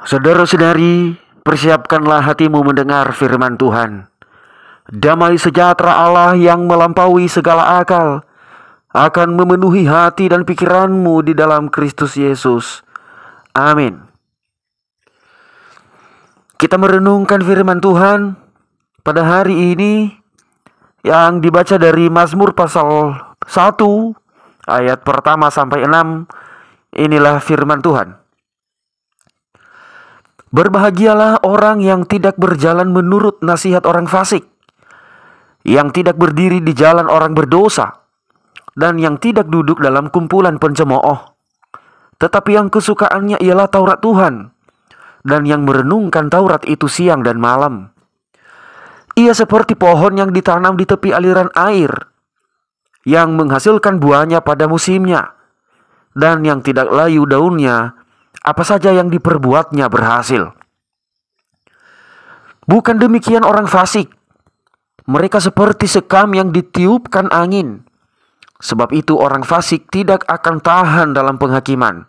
Saudara-saudari, persiapkanlah hatimu mendengar firman Tuhan. Damai sejahtera Allah yang melampaui segala akal akan memenuhi hati dan pikiranmu di dalam Kristus Yesus. Amin. Kita merenungkan firman Tuhan pada hari ini yang dibaca dari Mazmur pasal 1 ayat pertama sampai 6. Inilah firman Tuhan. Berbahagialah orang yang tidak berjalan menurut nasihat orang fasik, yang tidak berdiri di jalan orang berdosa, dan yang tidak duduk dalam kumpulan pencemooh. Tetapi yang kesukaannya ialah Taurat Tuhan, dan yang merenungkan Taurat itu siang dan malam. Ia seperti pohon yang ditanam di tepi aliran air, yang menghasilkan buahnya pada musimnya, dan yang tidak layu daunnya, apa saja yang diperbuatnya berhasil. Bukan demikian orang fasik. Mereka seperti sekam yang ditiupkan angin. Sebab itu orang fasik tidak akan tahan dalam penghakiman.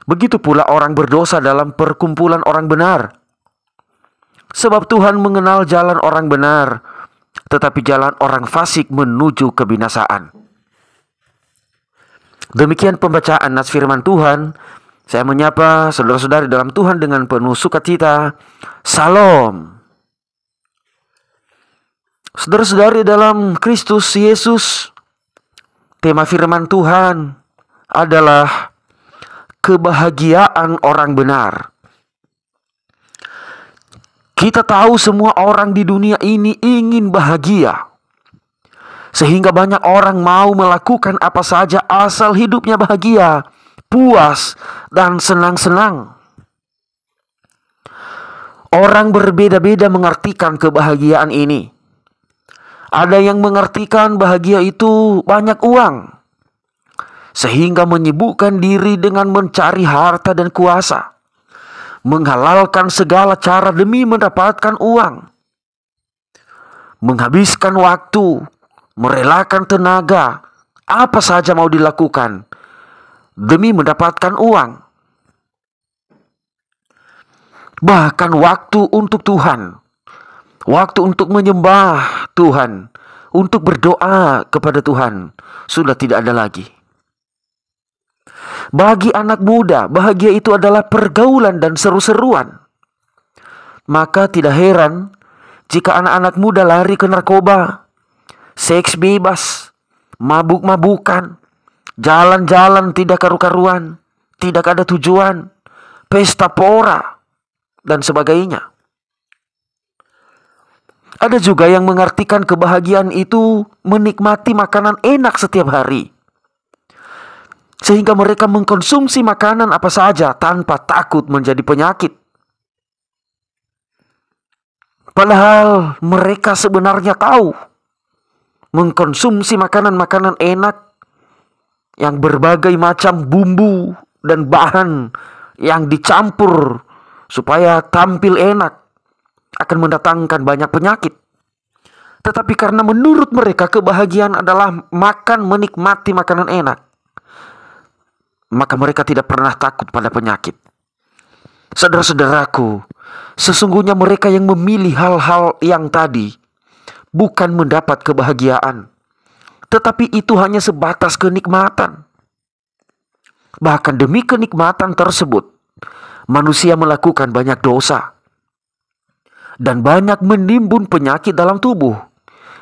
Begitu pula orang berdosa dalam perkumpulan orang benar. Sebab Tuhan mengenal jalan orang benar, tetapi jalan orang fasik menuju kebinasaan. Demikian pembacaan nas firman Tuhan. Saya menyapa saudara-saudari dalam Tuhan dengan penuh sukacita. Salam. Saudara-saudari dalam Kristus Yesus, tema firman Tuhan adalah kebahagiaan orang benar. Kita tahu semua orang di dunia ini ingin bahagia, sehingga banyak orang mau melakukan apa saja asal hidupnya bahagia, puas, dan senang-senang. Orang berbeda-beda mengartikan kebahagiaan ini. Ada yang mengartikan bahagia itu banyak uang, sehingga menyibukkan diri dengan mencari harta dan kuasa, menghalalkan segala cara demi mendapatkan uang, menghabiskan waktu, merelakan tenaga, apa saja mau dilakukan demi mendapatkan uang. Bahkan waktu untuk Tuhan, waktu untuk menyembah Tuhan, untuk berdoa kepada Tuhan, sudah tidak ada lagi. Bagi anak muda, bahagia itu adalah pergaulan dan seru-seruan. Maka tidak heran jika anak-anak muda lari ke narkoba, seks bebas, mabuk-mabukan, jalan-jalan tidak karu-karuan, tidak ada tujuan, pesta pora, dan sebagainya. Ada juga yang mengartikan kebahagiaan itu menikmati makanan enak setiap hari, sehingga mereka mengkonsumsi makanan apa saja tanpa takut menjadi penyakit. Padahal mereka sebenarnya tahu mengkonsumsi makanan-makanan enak yang berbagai macam bumbu dan bahan yang dicampur supaya tampil enak akan mendatangkan banyak penyakit. Tetapi karena menurut mereka kebahagiaan adalah makan, menikmati makanan enak, maka mereka tidak pernah takut pada penyakit. Saudara-saudaraku, sesungguhnya mereka yang memilih hal-hal yang tadi bukan mendapat kebahagiaan, tetapi itu hanya sebatas kenikmatan. Bahkan demi kenikmatan tersebut, manusia melakukan banyak dosa dan banyak menimbun penyakit dalam tubuh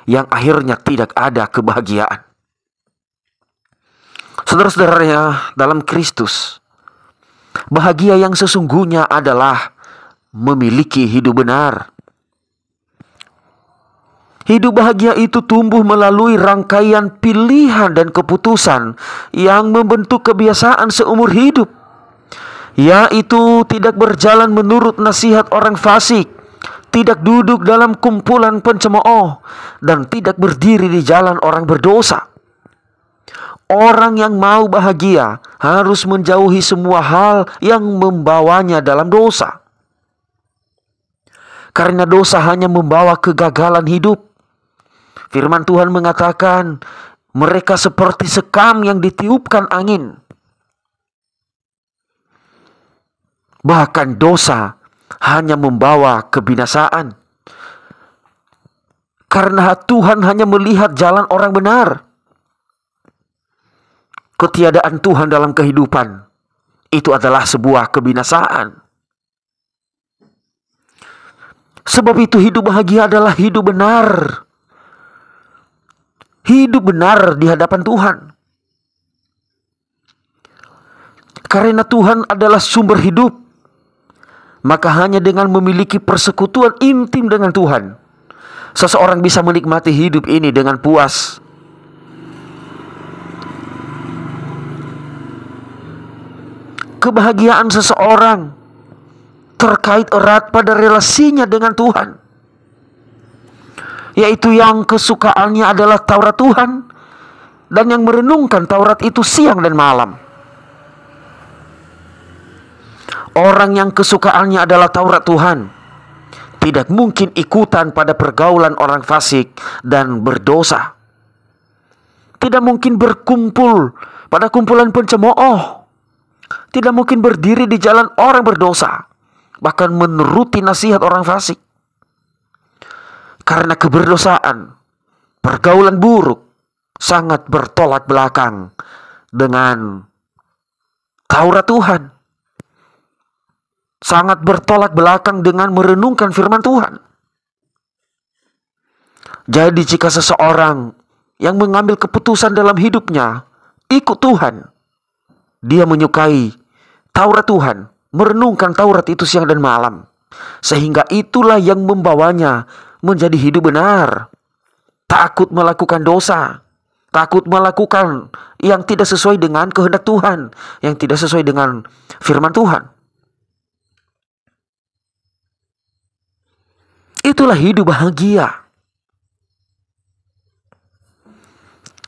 yang akhirnya tidak ada kebahagiaan. Saudara-saudaranya dalam Kristus, bahagia yang sesungguhnya adalah memiliki hidup benar. Hidup bahagia itu tumbuh melalui rangkaian pilihan dan keputusan yang membentuk kebiasaan seumur hidup, yaitu tidak berjalan menurut nasihat orang fasik, tidak duduk dalam kumpulan pencemooh, dan tidak berdiri di jalan orang berdosa. Orang yang mau bahagia harus menjauhi semua hal yang membawanya dalam dosa. Karena dosa hanya membawa kegagalan hidup. Firman Tuhan mengatakan, mereka seperti sekam yang ditiupkan angin. Bahkan dosa hanya membawa kebinasaan. Karena Tuhan hanya melihat jalan orang benar. Ketiadaan Tuhan dalam kehidupan itu adalah sebuah kebinasaan. Sebab itu hidup bahagia adalah hidup benar. Hidup benar di hadapan Tuhan. Karena Tuhan adalah sumber hidup, maka hanya dengan memiliki persekutuan intim dengan Tuhan, seseorang bisa menikmati hidup ini dengan puas. Kebahagiaan seseorang terkait erat pada relasinya dengan Tuhan, yaitu yang kesukaannya adalah Taurat Tuhan, dan yang merenungkan Taurat itu siang dan malam. Orang yang kesukaannya adalah Taurat Tuhan tidak mungkin ikutan pada pergaulan orang fasik dan berdosa. Tidak mungkin berkumpul pada kumpulan pencemooh. Tidak mungkin berdiri di jalan orang berdosa, bahkan menuruti nasihat orang fasik. Karena keberdosaan, pergaulan buruk sangat bertolak belakang dengan Taurat Tuhan. Sangat bertolak belakang dengan merenungkan firman Tuhan. Jadi jika seseorang yang mengambil keputusan dalam hidupnya ikut Tuhan, dia menyukai Taurat Tuhan, merenungkan Taurat itu siang dan malam, sehingga itulah yang membawanya menjadi hidup benar. Takut melakukan dosa, takut melakukan yang tidak sesuai dengan kehendak Tuhan, yang tidak sesuai dengan firman Tuhan. Itulah hidup bahagia.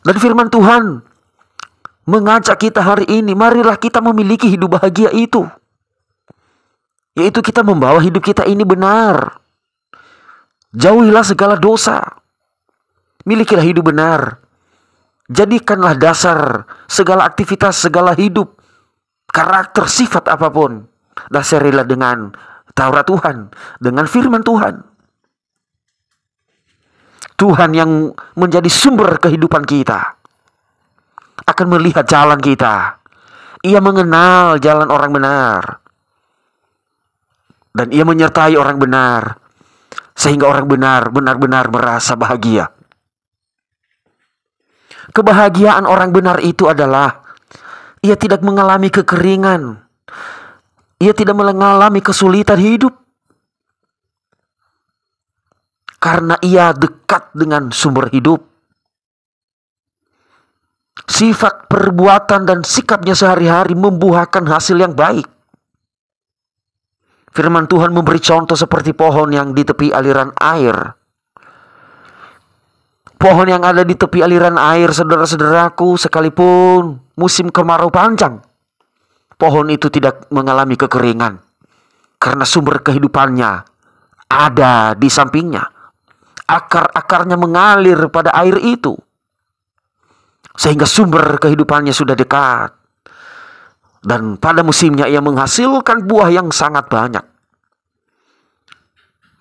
Dan firman Tuhan mengajak kita hari ini, marilah kita memiliki hidup bahagia itu. Yaitu kita membawa hidup kita ini benar. Jauhilah segala dosa. Milikilah hidup benar. Jadikanlah dasar segala aktivitas, segala hidup, karakter, sifat apapun, dasarilah dengan Taurat Tuhan, dengan firman Tuhan. Tuhan yang menjadi sumber kehidupan kita akan melihat jalan kita. Ia mengenal jalan orang benar, dan ia menyertai orang benar, sehingga orang benar benar-benar merasa bahagia. Kebahagiaan orang benar itu adalah ia tidak mengalami kekeringan, ia tidak mengalami kesulitan hidup, karena ia dekat dengan sumber hidup. Sifat, perbuatan, dan sikapnya sehari-hari membuahkan hasil yang baik. Firman Tuhan memberi contoh seperti pohon yang di tepi aliran air. Pohon yang ada di tepi aliran air, saudara-saudaraku, sekalipun musim kemarau panjang, pohon itu tidak mengalami kekeringan, karena sumber kehidupannya ada di sampingnya. Akar-akarnya mengalir pada air itu, sehingga sumber kehidupannya sudah dekat. Dan pada musimnya ia menghasilkan buah yang sangat banyak.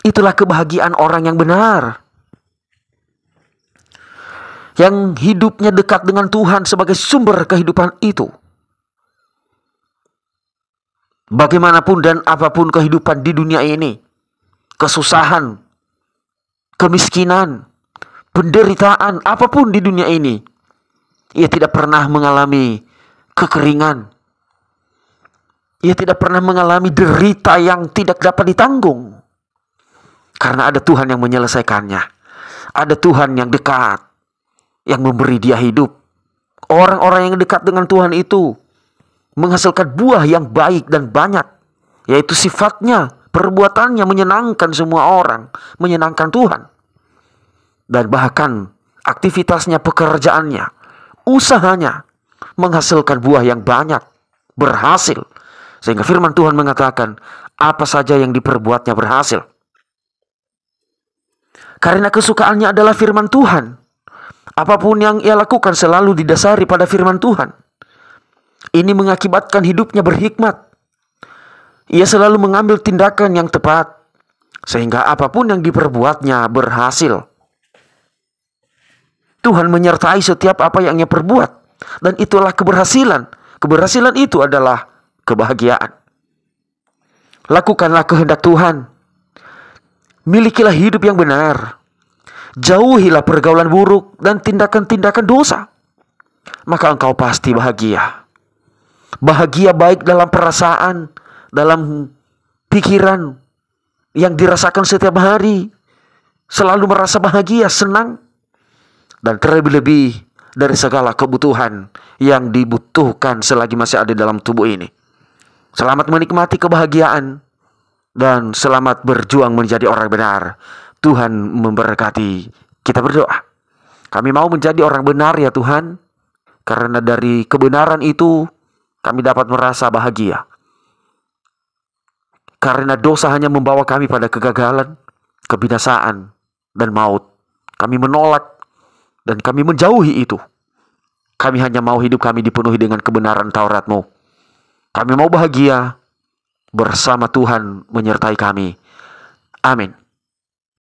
Itulah kebahagiaan orang yang benar, yang hidupnya dekat dengan Tuhan sebagai sumber kehidupan itu. Bagaimanapun dan apapun kehidupan di dunia ini, kesusahan, kemiskinan, penderitaan, apapun di dunia ini, ia tidak pernah mengalami kekeringan. Ia tidak pernah mengalami derita yang tidak dapat ditanggung. Karena ada Tuhan yang menyelesaikannya. Ada Tuhan yang dekat, yang memberi dia hidup. Orang-orang yang dekat dengan Tuhan itu menghasilkan buah yang baik dan banyak, yaitu sifatnya, perbuatannya menyenangkan semua orang, menyenangkan Tuhan. Dan bahkan aktivitasnya, pekerjaannya, usahanya menghasilkan buah yang banyak, berhasil. Sehingga firman Tuhan mengatakan, apa saja yang diperbuatnya berhasil. Karena kesukaannya adalah firman Tuhan. Apapun yang ia lakukan selalu didasari pada firman Tuhan. Ini mengakibatkan hidupnya berhikmat. Ia selalu mengambil tindakan yang tepat, sehingga apapun yang diperbuatnya berhasil. Tuhan menyertai setiap apa yang ia perbuat, dan itulah keberhasilan. Keberhasilan itu adalah kebahagiaan. Lakukanlah kehendak Tuhan. Milikilah hidup yang benar. Jauhilah pergaulan buruk dan tindakan-tindakan dosa. Maka engkau pasti bahagia. Bahagia baik dalam perasaan, dalam pikiran yang dirasakan setiap hari. Selalu merasa bahagia, senang. Dan terlebih-lebih dari segala kebutuhan yang dibutuhkan selagi masih ada dalam tubuh ini. Selamat menikmati kebahagiaan dan selamat berjuang menjadi orang benar. Tuhan memberkati. Kita berdoa. Kami mau menjadi orang benar ya Tuhan, karena dari kebenaran itu kami dapat merasa bahagia. Karena dosa hanya membawa kami pada kegagalan, kebinasaan, dan maut. Kami menolak dan kami menjauhi itu. Kami hanya mau hidup kami dipenuhi dengan kebenaran Taurat-Mu. Kami mau bahagia bersama Tuhan menyertai kami. Amin.